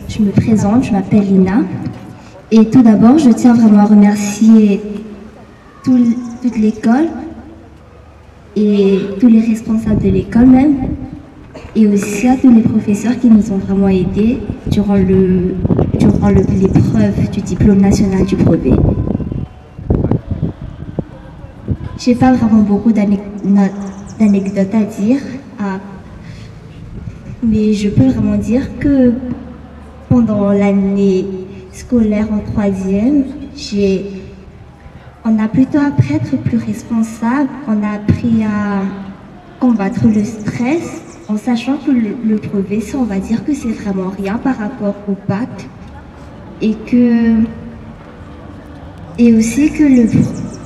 Je me présente, je m'appelle Lina. Et tout d'abord, je tiens vraiment à remercier toute l'école et tous les responsables de l'école même, et aussi à tous les professeurs qui nous ont vraiment aidés durant l'épreuve du diplôme national du brevet. J'ai pas vraiment beaucoup d'anecdotes à dire, mais je peux vraiment dire que pendant l'année scolaire en troisième, on a plutôt appris à être plus responsable, on a appris à combattre le stress, en sachant que le brevet, on va dire que c'est vraiment rien par rapport au bac, et aussi que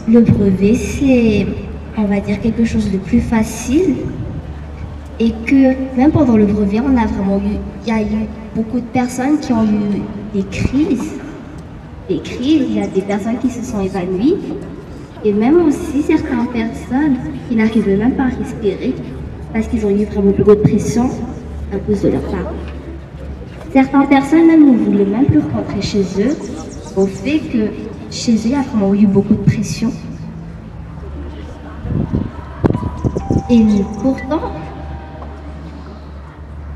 le brevet, c'est, on va dire, quelque chose de plus facile, et que même pendant le brevet, il y a eu beaucoup de personnes qui ont eu des crises, il y a des personnes qui se sont évanouies, et même aussi certaines personnes qui n'arrivaient même pas à respirer parce qu'ils ont eu vraiment beaucoup de pression à cause de leurs parents. Certaines personnes même ne voulaient même plus rentrer chez eux, au fait que chez eux, il y a vraiment eu beaucoup de pression. Et pourtant,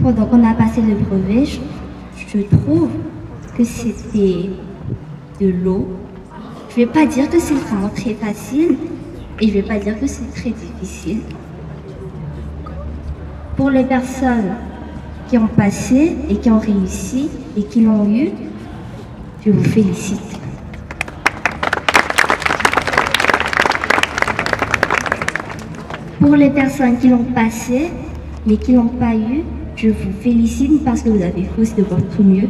pendant qu'on a passé le brevet, je trouve que c'était de l'eau. Je ne vais pas dire que c'est vraiment très facile et je ne vais pas dire que c'est très difficile. Pour les personnes qui ont passé et qui ont réussi et qui l'ont eu, je vous félicite. Pour les personnes qui l'ont passé mais qui l'ont pas eu, je vous félicite parce que vous avez fait aussi de votre mieux.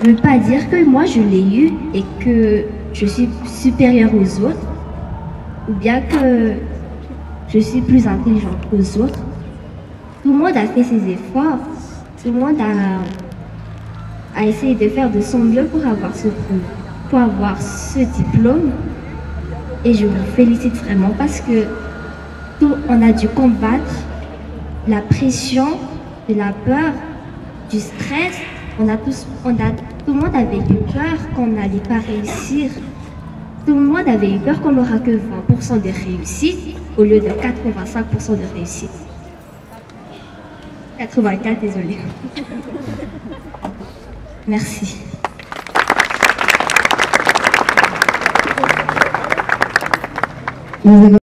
Je ne veux pas dire que moi je l'ai eu et que je suis supérieure aux autres, ou bien que je suis plus intelligente qu'aux autres. Tout le monde a fait ses efforts, tout le monde a essayé de faire de son mieux pour avoir ce diplôme. Et je vous félicite vraiment parce que on a dû combattre la pression, de la peur, du stress. Tout le monde avait eu peur qu'on n'allait pas réussir. Tout le monde avait eu peur qu'on n'aura que 20% de réussite au lieu de 85% de réussite. 84, désolé. Merci.